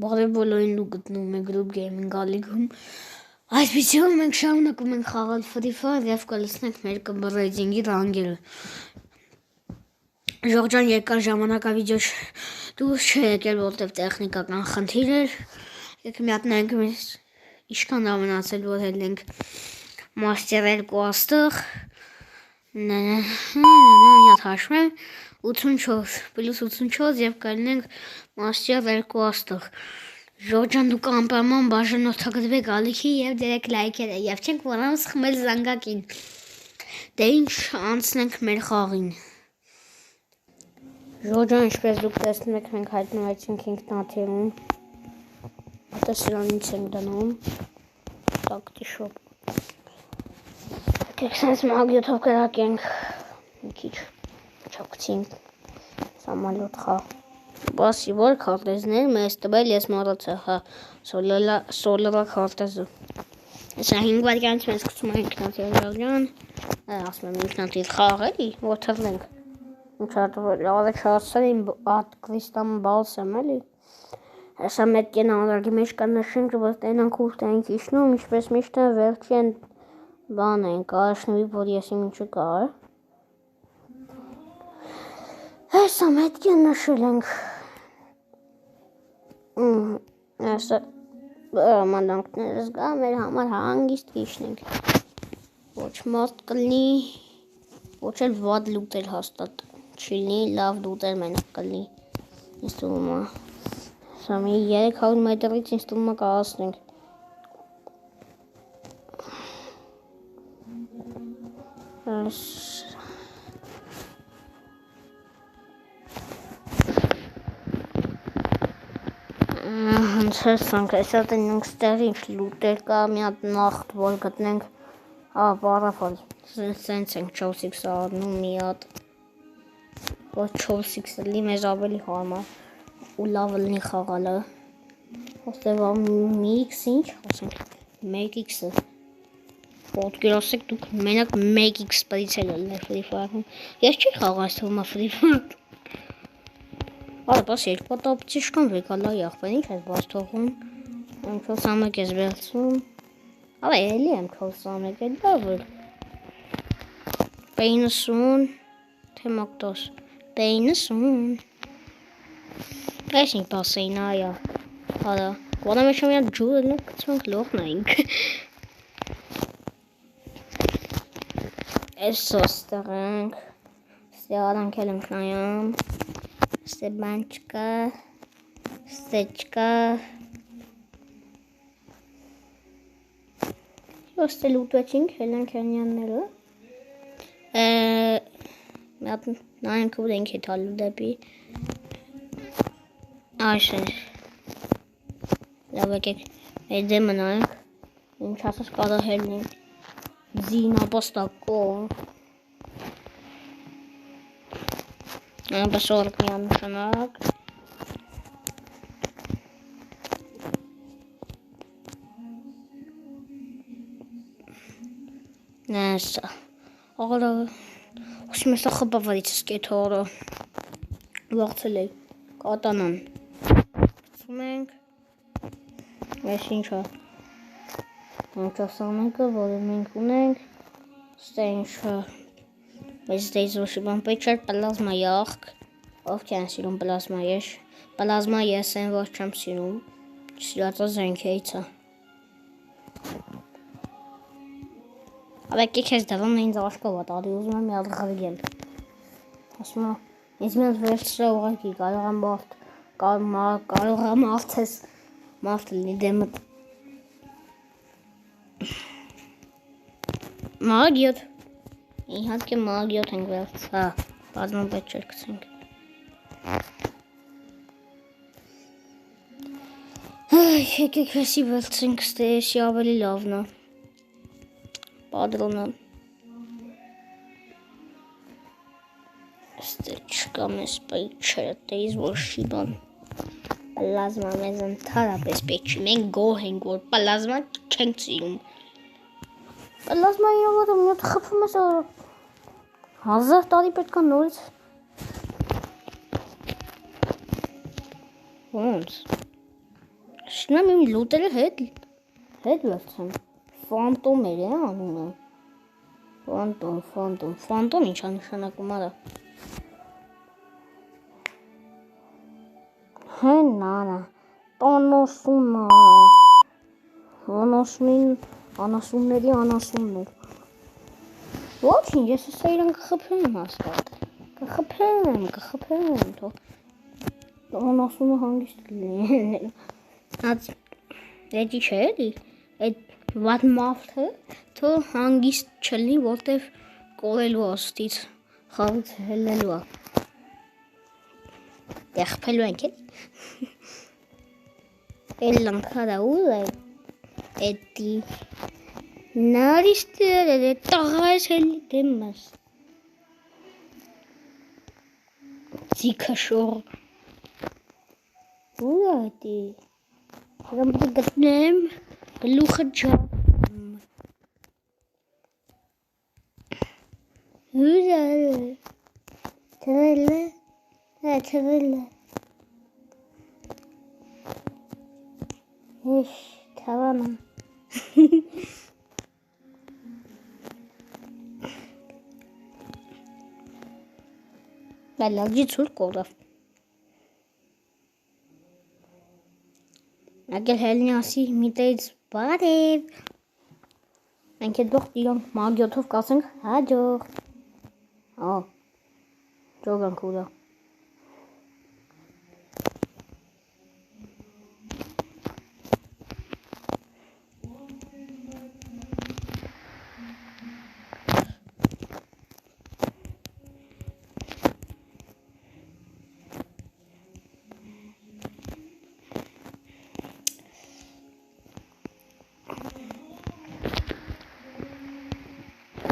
Բարեբոլոյին ու գտնում եք Group Gaming Ալիգում այսպիսով մենք շարունակում ենք խաղալ Free Fire և կլցնենք մեր կմբռեյդինգի ռանգերը Ժողջան երկար ժամանակա վիդեո դուրս չէ եկել, որտև տեխնիկական խնդիր էր Եք միատնենք մեզ իշքան ամնացել, որ հելենք Master 2 աստղ Միատ հաշվեմ 84 պլյուս 84 և կլնենք Master 2 աստղ Ժողջան դուք ամպաման բաժանորդագրվեք ալիքի և դերեք լայքերը և չենք որանց խմել զանգակին Դե ինչ անցնենք մեր խաղին Ժողջան ինչպես դուք տեսնում եք մենք հայտնվեցինք ինքնաթիռում Հետո սրանից ենք դնում Տակտի շոպ Եկեք սենց մագյութով կրակենք Մի քիչ չակցինք Սամալոտ խաղ Բասի որ քարտեզներ մեզ տվել ես մոռացա հա սոլորա քարտեզը Սա 5 վայրկյանից մեզ գցում է ինքնաթիռ Ժողջան ասում եմ ինքնաթիռ խաղ էլի որ թռնենք Ինչ առաջ հասցրել իմ Կրիստան բալսեմ էլի Հեսա մեկ կեն անարգի մեջ կա նշենք որ տենանք ուր տենք իշնում ինչպես միշտ է վերջին բան են կարաշնվի որ ես իմ ինչը կա Հեսա մեկ կեն նշել ենք Հեսա Մանանքներս գա մեր համար հանգիստ կիշնենք Ոչ մարդ կլնի Ոչ էլ վատ լուտել հաստատ Չիլնի լավ լուտել մենակ կլնի Ինձ թվում է Սա մի 300 մետրից ինձ թվում է կհասնենք Հենց հեսա տնենք ստեղ ինչ լուտեր կա մի հատ նախտ որ գտնենք պարաֆալ Սենց ենք 4x առնում մի հատ Որ 4x լի մեզ ավելի հարմար ու լավ լնի խաղալը Ոստև մի x ինչ ասենք 1x-ը Ոտգեր ասեք դուք մենակ 1x պրից էլ լներ Free Fire-ում Ես չի խաղ այս թվում է Free Fire Արա պաս երկպատ ապցի շկան վեկալա եղպեն ինչ ես բաց թողում M421 ես վերցում Ալա էլի M421 էլ բավր P90 Թե մակտոս P90 Այս ինք պասեին այա Արա Որը մեշը միատ ջուրը նոք կծմենք լողնայինք Այս սոստեղ ենք Ստե արանք էլ ենք նայամ Ստե բան չկա Ստե չկա Ոստե լուտվեցինք հելանք հենյանները Միատ նայենք ուր ենք հետալու դեպի Այս է Լավ եկեք մեր դեմը նայենք Ինչ ասաս կարահելն ենք Զինապոստակով Այնպես օրկ մի անշանակ Նեսա Աղարա Ոսի մեսա խպավարիցս կետ հորը Վաղցել է Կատանան Պծում ենք Ես ինչա Ինչասամենքը որը մենք ունենք Ստե ինչա Բայց դեյզ ոչի բան պեչար պլազմա յաղք Ով չեն սիրում պլազմա ես Պլազմա ես են ոչ չեմ սիրում Սիրածա զենքեիցա Աբեկի քեզ դրում ինձ աշկովատ արի ուզում եմ միատ ղրգել Ասում է Ինձ միատ վերցրա ուղակի կարող եմ մարդես Մարդ լնի դեմըտ Մագյոտ Իհատկե մագյոտ ենք վերց Հա բազման պետ չեր կցենք Եկեք վեսի վերցենք ստե եսի ավելի լավնա Պատրոնը Ստե չկա մեզ պայք չերը տեիզ որ շիբան Պլազմա մեզ ընթարապես պետ չի մենք գոհ ենք որ պլազմա չենք ծիրում Պլազմայի ովորը միոտ խպվում ես 1000 տարի պետք է նորից Ոնց Չնամ իմ լուտերը հետ վերցեմ։ Ֆանտոմ էր է անունը։ Ֆանտոմ ինչա նշանակում արա։ Հենանա, անասունների անասուններ։ Ոչինչ, ես հսա իրան կխփեմ հաստատ։ Կխփեմ, թող անասունը հանգիստ լինի։ Էդի չէ, այդ վատ մարդը թող հանգիստ չլինի, որտեվ կորելու աստից, խաղից հելնելու է։ Խփելու ենք էլի։ Էլ լանքարա ուր է, էդի նարիստերը տաղայս հելի դեմս։ Ձիքը շոր։ Ուր է էդի։ Հրամ պիտի գտնեմ, գլուխը ջապում։ Ուր է, թրել է, թրել է։ Էշ, թավանա։ Լալաջի ծուր կորավ։ Ագել հելնի ասի միտեից բարև։ Մենք էդ ողջ իրանք մագյոթով կասենք հաջող։ Ջոգանք ուրա։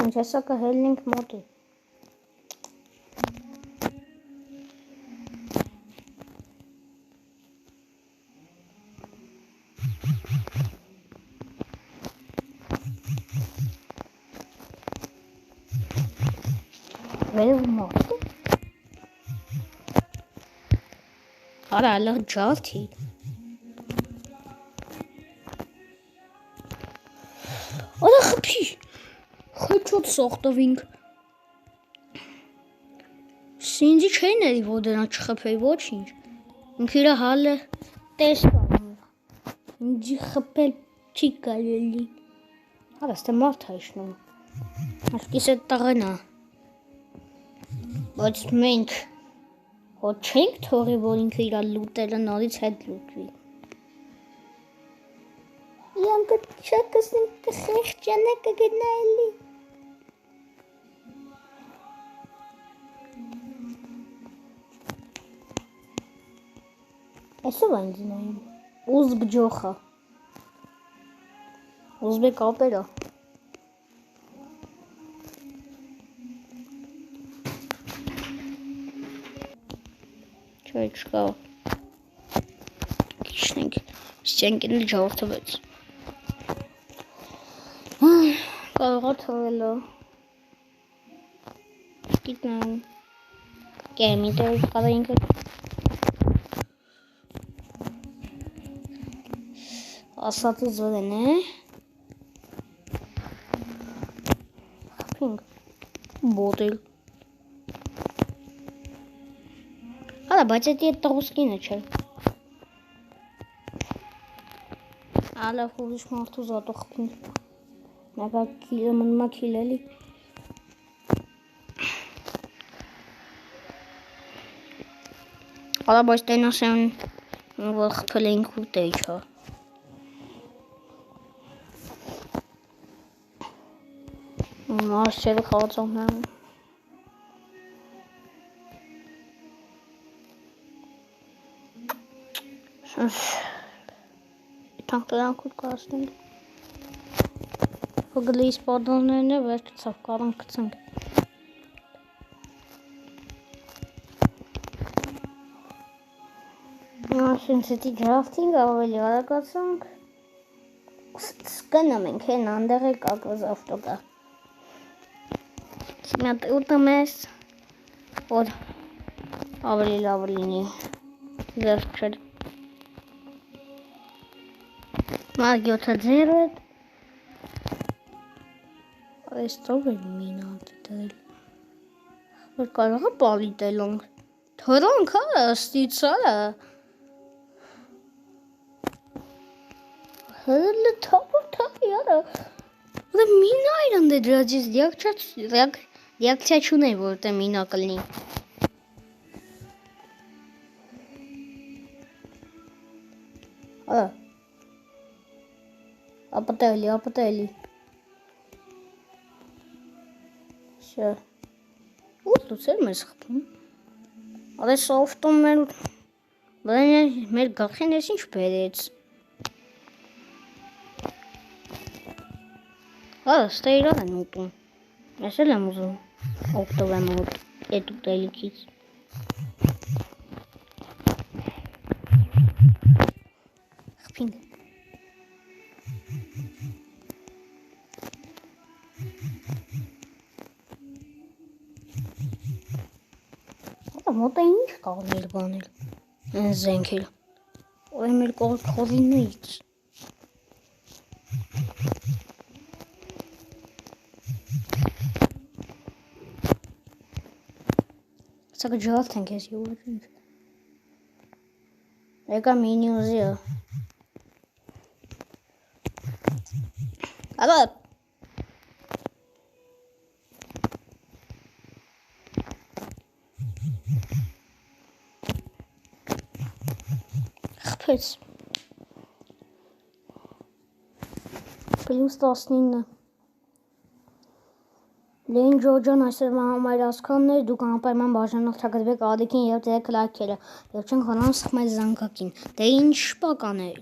Ինչ հեսա կհելնենք մոտի։ Վերև մոտի։ Արա ալեղ ջալթի։ Արա խպի։ Խոչոտ սողտովինք։ Սինձի չէին էլի, որ դնա չխպեի ոչինչ։ Ինք իրա հալը տեսկանում։ Ինձի խպել չի կարելի։ Արա ստե մարդ հայշնում։ Աշկիս էդ տաղենա։ Բայց մենք հոտ չենք թողի, որ ինքը իրա լուտելը նորից հետ լուտվի։ Իանքը չակսնենք կխեղճանա կգնա էլի։ Այսով այն ձնայում, ուզբ ջոխա, ուզբեկ ապերա, չէ չկա, կիշնենք, ստյանքին ջարդվեց, կարողա թողելը, գիտնան, կերմիտեր կարա ինքը, ասացի զորեն է, խպինք, բոտել, հալա, բայց էտի էտ տղուսկինը չէ, ալավ հուլիշ մարդու զատո խպինք, նագա կիլը մնմա կիլելի, հալա, բայց տենասեն, որ խպել էինք ուտ է իչա, Մարշերը խաղացողներն Իրանք դրանք ուտ կասնենք Հոգլի իսպարդոններն է վեր կծավ կարան կծանք Ասինց էտի ջրավթինգ ավելի արագացանք Սկնամ ենք հեն անդեղ է կակոզ ավտոկա Մյատ ուտում ես, որ ավելի լավ լինի, վերջել։ Մագյոթը ձեր է։ Այստով էլ մինա դել։ Որ կարող է պալիտել ենք։ Թորանք հա, ստիցա։ Հələ թափը յարա։ Դա մինա իրան դե դրաջից դիակցիա չունեի, որտե մինա կլինի։ Ապտելի։ Շա։ Ու դուցեր մեզ խփում։ Արե սոֆտում մեր գլխին էս ինչ բերեց։ Ստե իրար են ուտում։ Ես էլ եմ ուզում օգտվեմ այդ ուտելիքից։ Խփինք։ Մոտը ինչ կաղներ բանել, են զենքել, որ մեր կողիններից։ Սակը ջաղթ ենք ես յուղ ինչ։ Եկա մինի ուզի է։ Ալա։ Խփեց։ Պլյուս 19։ Լեն ջոջան այսօր համայր ասքաններ, դուք անպայման բաժանող թագրվեք ադիքին և ձեր կլայքերը, և չենք հոնան սխմել զանգակին, դե ինչ պականել։